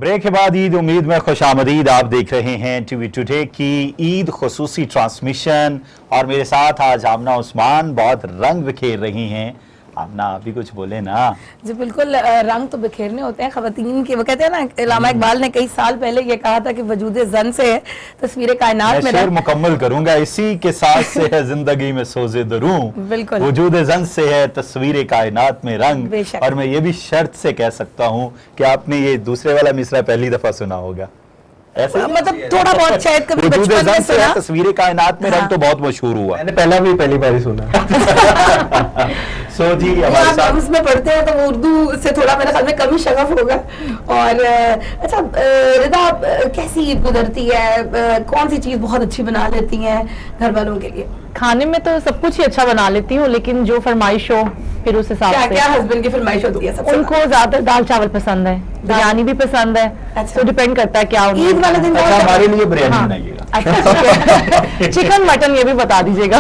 Break के बाद ईद उम्मीद में खुशामदीद। आप देख रहे हैं टीवी टुडे की ईद खुसूसी ट्रांसमिशन और मेरे साथ आज आमना उस्मान बहुत रंग बिखेर रही हैं। आमना आप भी कुछ बोले ना। जी बिल्कुल, रंग तो बिखेरने होते हैं खवातीन के। वो कहते हैं ना, इलामा इकबाल ने कई साल पहले ये कहा था कि वजूदे जन से है तस्वीर कायनात में। शेर मुकम्मल करूंगा, इसी के साथ से है जिंदगी में सोजे दरूं, बिल्कुल वजूदे जन से है तस्वीर कायनात में रंग। और मैं ये भी शर्त से कह सकता हूँ कि आपने ये दूसरे वाला मिसरा पहली दफा सुना होगा, ऐसे मतलब थोड़ा बहुत शायद कभी बचपन में सुना। तस्वीर कायनात में रंग तो बहुत मशहूर हुआ, मैंने पहली बार सुना। सो जी हमारे साथ उसमें पढ़ते हैं तो उर्दू से थोड़ा मेरे ख्याल में कम ही शगफ होगा। और अच्छा रिदा, कैसी ईद गुजरती है? कौन सी चीज बहुत अच्छी बना लेती हैं घर वालों के लिए? खाने में तो सब कुछ ही अच्छा बना लेती हूँ, लेकिन जो फरमाइश हो फिर उस हिसाब से। क्या हस्बैंड की फरमाइश होती है? उनको ज्यादा दाल चावल पसंद है, बिरयानी भी पसंद है। अच्छा। तो डिपेंड करता है क्या ईद वाले दिन। अच्छा, हमारे लिए बिरयानी बनाइएगा। अच्छा, चिकन मटन ये भी बता दीजिएगा।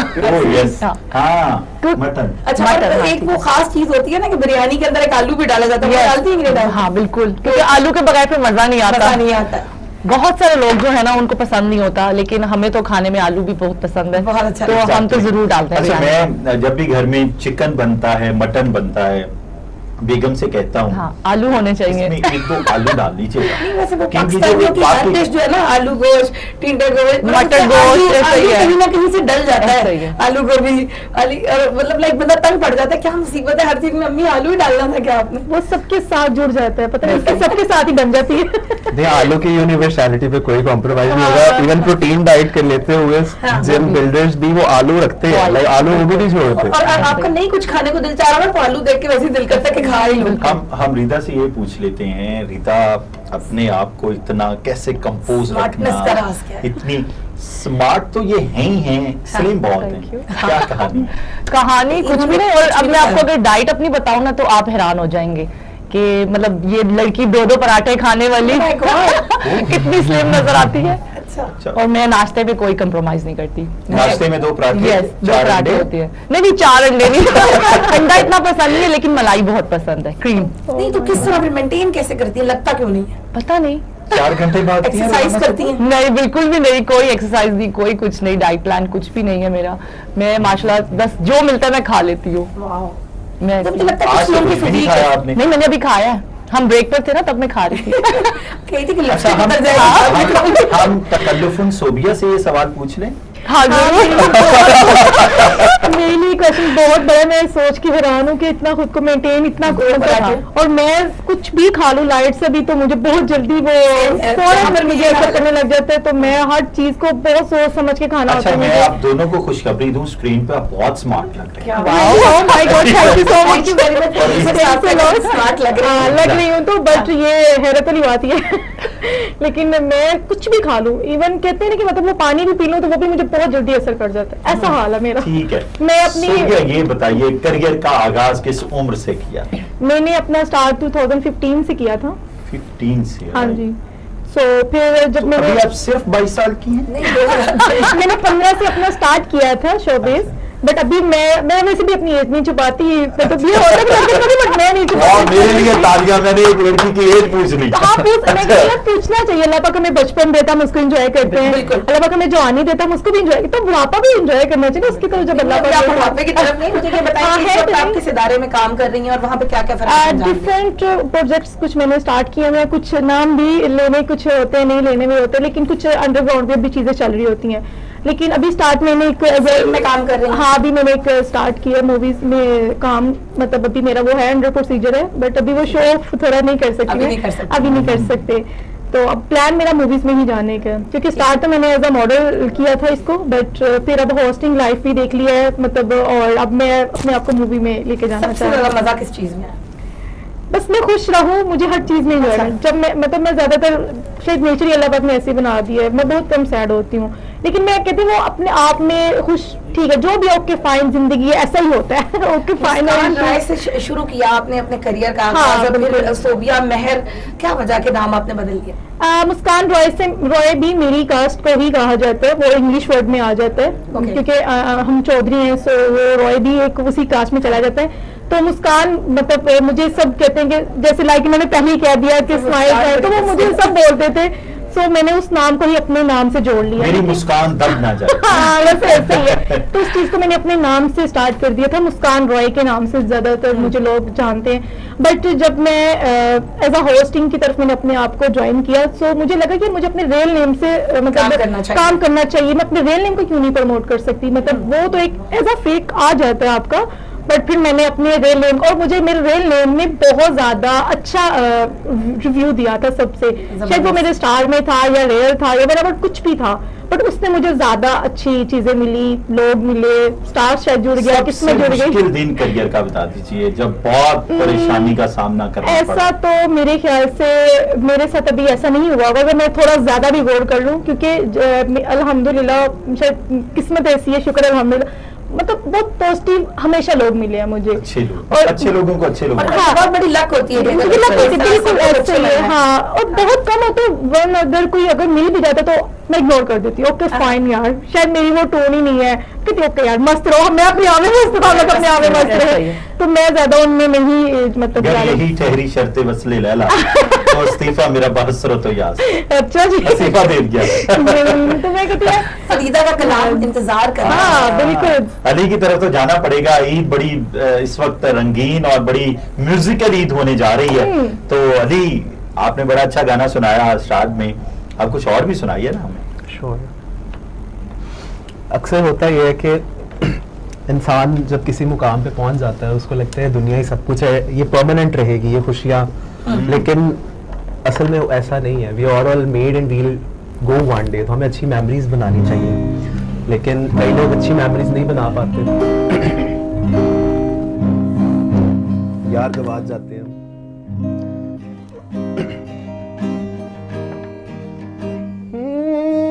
मटन। अच्छा, मटन, एक वो खास चीज होती है ना कि बिरयानी के अंदर एक आलू भी डाला जाता है, डालती है? हाँ बिल्कुल, क्योंकि आलू के बगैर फिर मजा नहीं आता। बहुत सारे लोग जो है ना उनको पसंद नहीं होता, लेकिन हमें तो खाने में आलू भी बहुत पसंद है। बहुत अच्छा, तो हम तो जरूर डालते हैं। अच्छा, मैं जब भी घर में चिकन बनता है, मटन बनता है, बेगम से कहता हूँ हाँ, आलू होने चाहिए। इसमें एक दो आलू डालनी चाहिए। क्योंकि जो है ना आलू गोश्त, टिंडर गोश्त, मटर गोश्त कहीं ना कहीं से डल जाता है। आलू गोभी मतलब लाइक बंदा तंग पड़ जाता है। क्या मुसीबत है, हर चीज में अम्मी आलू ही डालना था क्या आपने? वो सबके साथ जुड़ जाता है, पता नहीं सबके साथ ही बन जाती है। आलू की यूनिवर्सैलिटी पे कोई कॉम्प्रोमाइज नहीं होगा। इवन प्रोटीन डाइट के लेते हुए जिम बिल्डर्स भी वो आलू रखते हैं, लाइक आलू वो भी नहीं छोड़ते। और आपका नहीं कुछ खाने को दिल चाह रहा है तो आलू देख के वैसे दिल करता है कि खा ही लूं। हम रीता से ये पूछ लेते हैं, रीता अपने आप को इतना कैसे कंपोज रखना, इतनी स्मार्ट तो ये है ही हैं, स्लिम बहुत हैं, क्या कहानी कुछ भी नहीं। और अब मैं आपको अगर डाइट अपनी बताऊं ना तो आप हैरान हो जाएंगे कि मतलब ये लड़की दो पराठे खाने वाली कितनी स्लिम नजर आती है। अच्छा। और मैं नाश्ते में कोई कंप्रोमाइज नहीं करती। नाश्ते में 2 पराठे? यस, 2 पराठे होती है। नहीं 4 अंडे नहीं। अंडा इतना पसंद नहीं है, लेकिन मलाई बहुत पसंद है, क्रीम। नहीं तो किस तरह मेंटेन कैसे करती है? लगता क्यों नहीं है? पता नहीं। 4 घंटे बाद एक्सरसाइज करती है? नहीं, बिल्कुल भी नहीं, कोई एक्सरसाइज नहीं, कोई कुछ नहीं, डाइट प्लान कुछ भी नहीं है मेरा। मैं माशाल्लाह बस जो मिलता है मैं खा लेती हूँ। मैं मुझे लगता है कुछ लोगों की फिजिक है। नहीं, मैंने अभी खाया है, हम ब्रेक पर थे ना तब मैं खा रही थी। अच्छा, हम तकल्लुफुन सोबिया से ये सवाल पूछ लें? हाँ मेरी क्वेश्चन बहुत बड़ा। मैं सोच के हैरान हूँ कि इतना खुद को मेंटेन इतना और मैं कुछ भी खा लूँ लाइट से भी तो मुझे बहुत जल्दी वो फौरन मुझे असर करने लग जाता है। तो मैं हर चीज को बहुत सोच समझ के खाना होता है। मैं आप दोनों को खुशखबरी दूं, स्क्रीन पे आप बहुत स्मार्ट लग रहे हैं। लग रही हूँ तो, बट ये हैरत वाली बात है। लेकिन मैं कुछ भी खा लूँ, इवन कहते हैं ना कि मतलब मैं पानी भी पी लूँ तो वो भी मुझे बहुत जल्दी असर कर जाता है। ऐसा हाल है मेरा। ठीक है, मैं अपनी ये बताइए करियर का आगाज किस उम्र से किया? मैंने अपना स्टार्ट 2015 से किया था। 15 से? हाँ जी। फिर जब मैंने आप सिर्फ 22 साल की हैं? मैंने 15 से अपना स्टार्ट किया था शोबिज़, बट अभी मैं वैसे भी अपनी एज नहीं छुपाती, मतलब ये होता है बट मैं नहीं छुपाती। मेरे लिए तालियां, मैंने एक लड़की की एज पूछ ली। हाँ, पूछना चाहिए। अल्लाह पाक हमें बचपन देता, हम उसको एंजॉय करते हैं। अल्लाह पाक हमें जवानी देता, हम उसको भी एंजॉय, तो बुढ़ापा भी एंजॉय करना चाहिए उसकी तरफ। जब अल्लाह पाक बुढ़ापे की तरफ नहीं, मुझे ये बताइए कि आप किस इदारे में काम कर रही हैं और वहाँ पे क्या क्या फर्क? डिफरेंट प्रोजेक्ट्स कुछ मैंने स्टार्ट किए हैं, कुछ नाम भी लेने कुछ होते हैं, नहीं लेने में होते हैं, लेकिन कुछ अंडरग्राउंड पे भी चीजें चल रही होती हैं। लेकिन अभी स्टार्ट मैंने मैं काम कर रही हूँ। हाँ, अभी मैंने एक स्टार्ट किया मूवीज में काम, मतलब अभी मेरा वो है अंडर प्रोसीजर है, बट अभी वो शो थोड़ा नहीं कर सकती, अभी नहीं कर सकते। तो अब प्लान मेरा मूवीज में ही जाने का, क्योंकि स्टार्ट तो मैंने एज अ मॉडल किया था इसको, बट फिर अब होस्टिंग लाइफ भी देख लिया है, मतलब और अब मैं अपने आप को मूवी में लेके जाना चाहती हूँ। मजा किस चीज में? बस मैं खुश रहूँ, मुझे हर चीज में एंजॉय करना। जब मैं ज्यादातर शायद नेचर अल्लाह पाक ने ऐसे बना दिया है, मैं बहुत कम सैड होती हूँ, लेकिन मैं कहती हूँ वो अपने आप में खुश, ठीक है जो भी ओके फाइन, जिंदगी ऐसा ही होता है। Okay fine. से शुरू किया आपने अपने करियर का आगाज, फिर सोबिया मेहर, क्या वजह के नाम आपने बदल दिया? मुस्कान रॉय भी मेरी कास्ट को ही कहा जाता है, वो इंग्लिश वर्ड में आ जाता है, क्योंकि हम चौधरी हैं, सो रॉय भी एक उसी कास्ट में चला जाता है। तो मुस्कान मतलब मुझे सब कहते हैं कि जैसे लाइक मैंने पहले ही कह दिया कि स्माइल है, तो वो मुझे सब बोलते थे। सो मैंने उस नाम को ही अपने नाम से जोड़ लिया, मेरी मुस्कान दब ना जाए। हाँ वैसे ऐसा ही है। तो उस चीज को मैंने अपने नाम से स्टार्ट कर दिया था, मुस्कान रॉय के नाम से ज्यादातर मुझे लोग जानते हैं। बट जब मैं एज अ होस्टिंग की तरफ मैंने अपने आप को ज्वाइन किया, सो मुझे लगा कि मुझे अपने रियल नेम से मतलब काम करना चाहिए। मैं अपने रियल नेम को क्यों नहीं प्रमोट कर सकती, मतलब वो तो एक एज अ फेक आ जाता है आपका। बट फिर मैंने अपने रियल नेम, और मुझे मेरे रियल नेम ने बहुत ज्यादा अच्छा रिव्यू दिया था सबसे, शायद वो मेरे स्टार में था या रेयर था या बराबर कुछ भी था, बट उसने मुझे ज्यादा अच्छी चीजें मिली, लोग मिले, स्टार शायद जुड़ गया, किस्मत जुड़ गई। मुश्किल दिन करियर का बता दीजिए जब बहुत परेशानी का सामना करना पड़ा। ऐसा तो मेरे ख्याल से मेरे साथ अभी ऐसा नहीं हुआ होगा, अगर मैं थोड़ा ज्यादा भी गौर कर लूं, क्योंकि अल्हम्दुलिल्लाह शायद किस्मत ऐसी है, शुक्र अल्हम्दुलिल्लाह, मतलब बहुत पॉजिटिव हमेशा लोग मिले हैं मुझे, अच्छे लोग, और अच्छे लोगों को अच्छे लोग, हाँ, बहुत बड़ी लक होती है, बिल्कुल ऐसे ही है। हाँ, और बहुत कम होते वन अगर कोई अगर मिल भी जाता तो मैं इग्नोर कर देती हूँ, ओके फाइन यार, शायद मेरी वो टोन ही नहीं है, कहती ओके यार मस्त रहो, मैं अपने आप में मस्त रहा, मैं अपने आप में मस्त रहे, तो मैं ज्यादा उनमें नहीं मतलब यही ठहरी शर्तें वसले लैला तो इस्तीफा मेरा बहसरो तो याद। अच्छा जी, इस्तीफा दे दिया। तो मैं कहती है फरीदा का कलाम इंतजार कर रहा है। हाँ बिल्कुल, अली की तरफ तो जाना पड़ेगा। ईद बड़ी इस वक्त रंगीन और बड़ी म्यूजिकल ईद होने जा रही है, तो अली आपने बड़ा अच्छा गाना सुनाया स्टार्ट में, आप कुछ और भी सुनाइए ना हमें। श्योर। अक्सर होता ही है कि इंसान जब किसी मुकाम पे पहुंच जाता है उसको लगता है दुनिया ही सब कुछ है, ये परमानेंट रहेगी ये खुशियाँ, लेकिन असल में ऐसा नहीं है। We are all made and we'll go one day, तो हमें अच्छी मेमोरीज बनानी चाहिए, लेकिन कई लोग अच्छी मेमोरीज नहीं बना पाते, यार गवाच जाते हैं।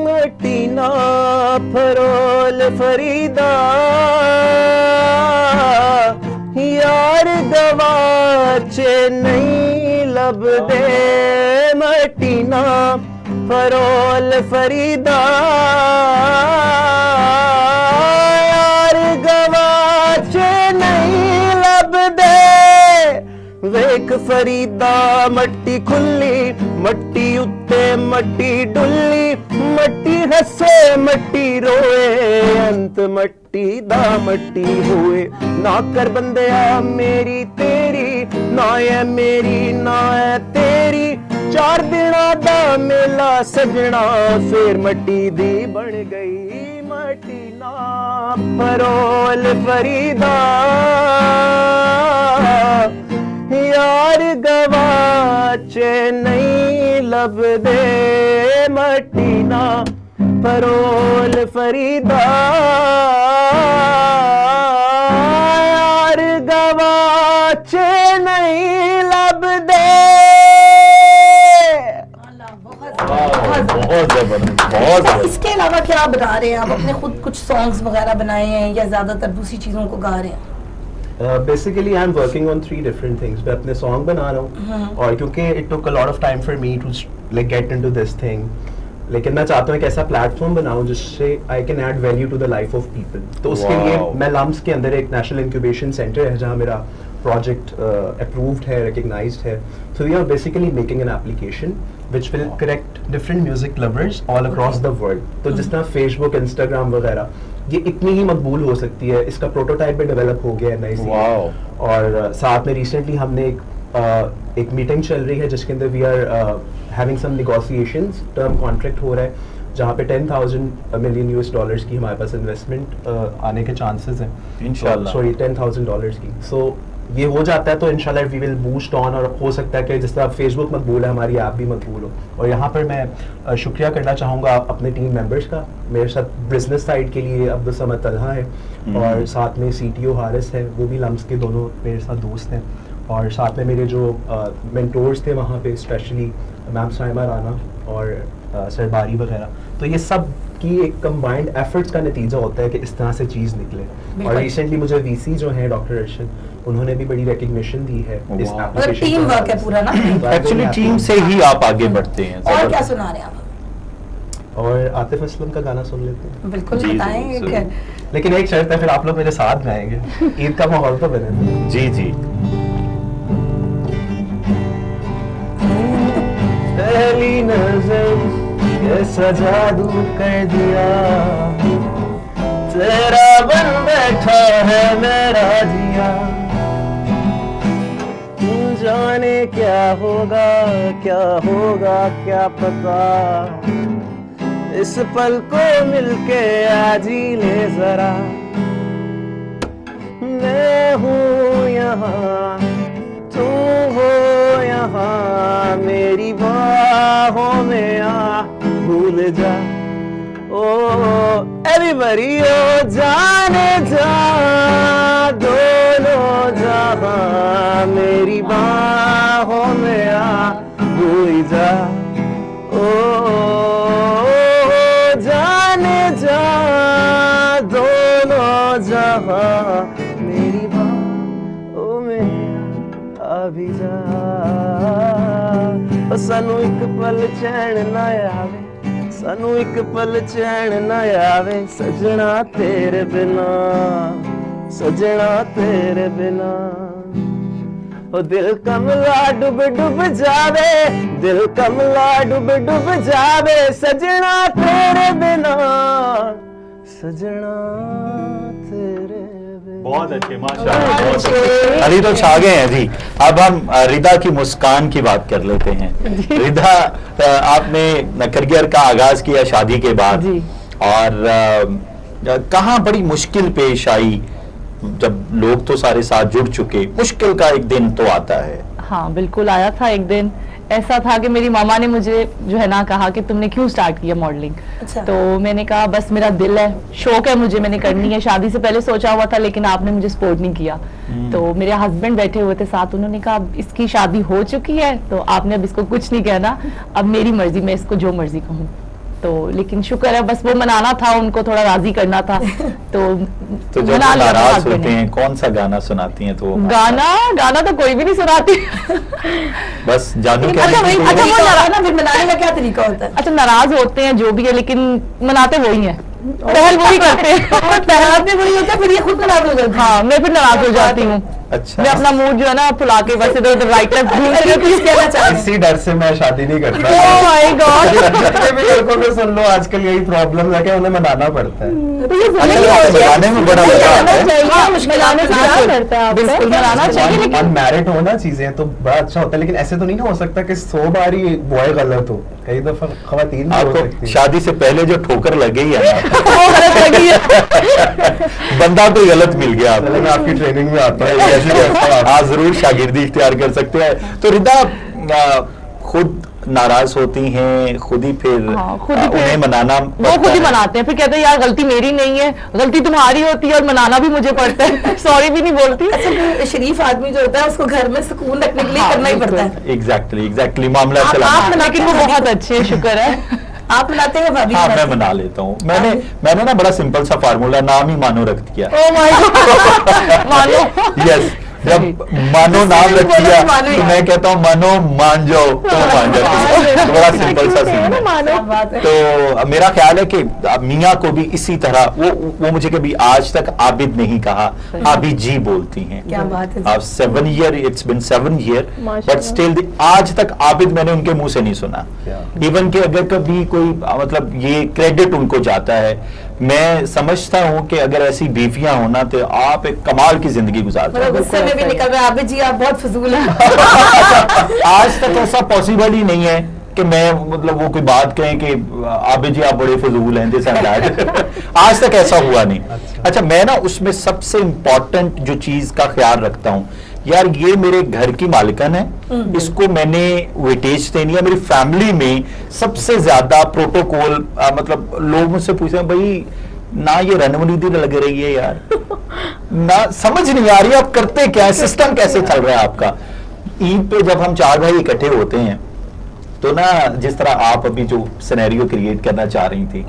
मटीना फरोल फरीदा यार गवाचे नहीं लब दे, मटीना फरोल फरीदा यार गवाचे नहीं लब दे, वेख फरीदा मट्टी खुली मट्टी उत्ते मट्टी डुल्ली, मट्टी हसे मट्टी रोए अंत मट्टी दा मट्टी होए, ना कर बंदिया मेरी तेरी ना है मेरी ना है तेरी, चार दिना दा मेला सजना फिर मट्टी दी बन गई, मट्टी ना फरोल फरीदा यार गवाचे नहीं लब दे, मट्टी ना फरोल फरीदा यार गवाचे नहीं लब दे। बहुत जबरदस्त, बहुत। इसके अलावा क्या आप बना रहे हैं? आप अपने खुद कुछ सॉन्ग्स वगैरह बनाए हैं या ज्यादातर दूसरी चीजों को गा रहे हैं? Basically I'm working on 3 different things. मैं अपने सॉन्ग बना रहा हूँ, और क्योंकि it took a lot of time for me to like get into this thing, लेकिन मैं चाहता हूँ एक ऐसा प्लेटफॉर्म बनाऊँ जिससे I can add value to the life of people। तो उसके लिए मैं लम्स के अंदर एक नेशनल इंक्यूबेशन सेंटर है जहाँ मेरा प्रोजेक्ट अप्रूव्ड है, रिकग्नाइज्ड है। So we are basically making an application which will connect different music lovers all across the world। तो जिस तरह फेसबुक, इंस्टाग्राम वगैरह ये इतनी ही मकबूल हो सकती है, इसका प्रोटोटाइप भी डेवलप हो गया है नई सी, और साथ में रिसेंटली हमने एक मीटिंग चल रही है जिसके अंदर we are having some negotiations, term contract हो रहा है जहाँ पे $10,000 मिलियन US की हमारे पास इन्वेस्टमेंट आने के चांसेस हैं इंशाल्लाह, सॉरी $10,000 की। सो ये हो जाता है तो इंशाल्लाह वी विल बूस्ट ऑन, और हो सकता है कि जिस तरह फेसबुक मकबूल है हमारी ऐप भी मकबूल हो। और यहाँ पर मैं शुक्रिया करना चाहूँगा अपने टीम मेंबर्स का, मेरे साथ बिजनेस साइड के लिए अब्दुल समद तलहा है, और साथ में CTO हारिस है, वो भी लम्स के दोनों मेरे साथ दोस्त हैं, और साथ में मेरे जो मेंटोर्स थे वहाँ पे स्पेशली मैम साइमा राना और सरबारी वगैरह। तो ये सब की एक कंबाइंड एफर्ट्स का नतीजा होता है कि इस तरह से चीज़ निकले। और रिसेंटली मुझे VC जो है डॉक्टर अर्शद, उन्होंने भी बड़ी रिकग्निशन दी है इस एप्लीकेशन। टीम वर्क है पूरा ना, एक्चुअली टीम से ही आप आगे बढ़ते हैं। और क्या सुना रहे हैं आप? और आतिफ असलम का गाना सुन लेते हैं। बिल्कुल बताएं। लेकिन एक शर्त है, फिर आप लोग मेरे साथ में आएंगे, ईद का माहौल तो बने। जी जी। पहली नजर कैसा जादू कर दिया, तेरा बन बैठा है मेरा जिया, जाने क्या होगा क्या पता, इस पल को मिलके आज ही ले जरा, मैं हूँ यहाँ तू हो यहाँ, मेरी बाहों में आ भूल जा, ओ एवरीबॉडी ओ जाने जा, दोनों जहां मेरी बाहों में आ भूल जा, ओ जाने जा, दोनों जहां मेरी बाहों में आ भी जा, सानू एक पल चैन ना आवे, सानू एक पल चैन ना आवे, सजना तेरे बिना, सजना तेरे बिना, ओ दिल कमला डूब डूब जावे, दिल कमला डूब डूब जावे, सजना तेरे बिना, सजना तेरे बिना। बहुत अच्छे, माशाअल्लाह। अली तो छा गए हैं जी। अब हम रिदा की मुस्कान की बात कर लेते हैं। रिदा, आपने करियर का आगाज किया शादी के बाद, और कहाँ बड़ी मुश्किल पेश आई जब लोग तो सारे साथ जुड़ चुके, मुश्किल का एक दिन तो आता है। हाँ बिल्कुल आया था एक दिन। ऐसा था कि मेरी मामा ने मुझे जो है ना कहा कि तुमने क्यों स्टार्ट किया मॉडलिंग। अच्छा। तो मैंने कहा बस मेरा दिल है, शौक है मुझे, मैंने करनी है। शादी से पहले सोचा हुआ था लेकिन आपने मुझे सपोर्ट नहीं किया। तो मेरे हस्बैंड बैठे हुए थे साथ, उन्होंने कहा अब इसकी शादी हो चुकी है तो आपने अब इसको कुछ नहीं कहना, अब मेरी मर्जी, मैं इसको जो मर्जी कहूँ। तो लेकिन शुक्र है, बस वो मनाना था, उनको थोड़ा राजी करना था। तो जब नाराज होते हैं कौन सा गाना सुनाती हैं? तो गाना तो कोई भी नहीं सुनाती। बस जादू अच्छा फिर मनाने का क्या तरीका होता है? अच्छा, नाराज होते हैं जो भी है, लेकिन मनाते वही हैं, पहल वही करते हैं। पहल वही होता है, फिर ये खुद नाराज हो जाते हैं। हाँ, मैं फिर नाराज हो जाती हूँ। अच्छा। मैं अपना मूड जो है ना फुला के बस इधर उधर राइट लेफ्ट घूमते रहती हूँ। इसी डर से मैं शादी नहीं करता। Oh my God. जितने भी लड़कों को सुन लो आजकल यही प्रॉब्लम है कि उन्हें मनाना पड़ता है। बनाने में बड़ा मजा आता है। बिल्कुल मनाना चाहिए, लेकिन अनमैरिड हो ना चीजें तो बड़ा अच्छा होता है, लेकिन ऐसे तो नहीं हो सकता कि 100 बार ही बॉय गलत हो, कई दफा खवातीन भी हो सकती है। शादी से पहले जो ठोकर लग गई है वो गलत लगी है। बंदा तो गलत मिल गया। मैं आपकी ट्रेनिंग में आता है, हाँ जरूर शागिर्दी इख्तियार कर सकते हैं। तो रिदा खुद नाराज होती हैं, खुद ही फिर उन्हें मनाना वो खुद ही मनाते हैं, फिर कहते हैं यार गलती मेरी नहीं है, गलती तुम्हारी होती है और मनाना भी मुझे पड़ता है। सॉरी भी नहीं बोलती। अच्छा, शरीफ आदमी जो होता है उसको घर में सुकून रखने के लिए करना ही पड़ता है। एग्जैक्टली मामला चला। लेकिन वो बहुत अच्छे हैं, शुक्र है। आप मनाते हैं भाभी? हाँ मैं मना लेता हूँ। मैंने ना बड़ा सिंपल सा फार्मूला, नाम ही मानो रख दिया। Oh my God. मानो। यस, जब मानो नाम रख दिया तो मैं कहता हूँ मानो मान जाओ तो मान जाओ। बड़ा सिंपल सा सीन है। तो मेरा ख्याल है कि मियाँ को भी इसी तरह, वो मुझे कभी आज तक आबिद नहीं कहा, आबिद जी बोलती हैं। क्या बात है। 7 year, it's been 7 year, but still आज तक आबिद मैंने उनके मुंह से नहीं सुना। इवन कि अगर कभी कोई मतलब ये क्रेडिट उनको जाता है, मैं समझता हूँ कि अगर ऐसी बीवियां होना तो आप एक कमाल की जिंदगी गुजारते हैं। गुस्से में भी निकल रहे आबिद जी, आप बहुत फजूल हैं। आज तक ऐसा पॉसिबल ही नहीं है कि मैं मतलब वो कोई बात कहें कि आबिद जी आप बड़े फजूल हैं, दिस एंड दैट। आज तक ऐसा हुआ नहीं। अच्छा, मैं ना उसमें सबसे इम्पोर्टेंट जो चीज का ख्याल रखता हूँ, यार ये मेरे घर की मालिकन है, इसको मैंने वेटेज देनी है। मेरी फैमिली में सबसे ज्यादा प्रोटोकॉल, मतलब लोग मुझसे पूछते हैं भाई ना ये रणनीति लग रही है यार, ना समझ नहीं आ रही आप करते क्या है, सिस्टम कैसे चल रहा है आपका। ईद पे जब हम 4 भाई इकट्ठे होते हैं तो ना, जिस तरह आप अभी जो सिनेरियो क्रिएट करना चाह रही थी,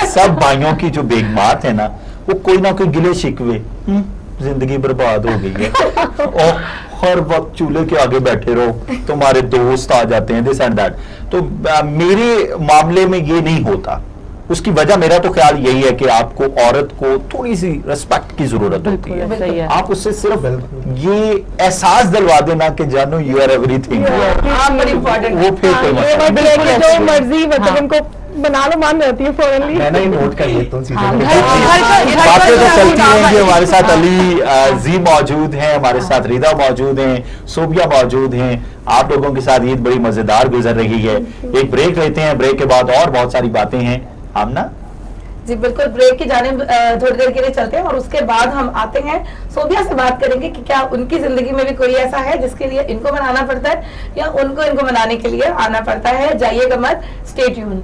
सब भाइयों की जो बेगमात है ना, वो कोई ना कोई गिले शिकवे, जिंदगी बर्बाद हो गई है, और हर वक्त चूल्हे के आगे बैठे रहो, तुम्हारे दोस्त आ जाते हैं, दिस एंड दैट। तो मेरे मामले में ये नहीं होता। उसकी वजह मेरा तो ख्याल यही है कि आपको औरत को थोड़ी सी रिस्पेक्ट की जरूरत होती है। आप उससे सिर्फ ये एहसास दिलवा देना कि जानो यू आर एवरीथिंग, वो फिर कोई जो मर्जी मतलब उनको बना लो मान जाती है फौरनली। मैं नहीं नोट कर लेता हूँ चीजें। बातें तो चलती हैं कि हमारे साथ अली जी मौजूद हैं, हमारे साथ रिदा मौजूद हैं, सोबिया मौजूद हैं। आप लोगों के साथ ईद बड़ी मजेदार गुजर रही है। एक ब्रेक लेते हैं, ब्रेक के बाद और बहुत सारी बातें हैं। आमना जी बिल्कुल, ब्रेक की जाने थोड़ी देर के लिए चलते हैं और उसके बाद हम आते हैं सोबिया से बात करेंगे कि क्या उनकी जिंदगी में भी कोई ऐसा है जिसके लिए इनको मनाना पड़ता है या उनको इनको मनाने के लिए आना पड़ता है। जाइएगा मत, स्टे ट्यून।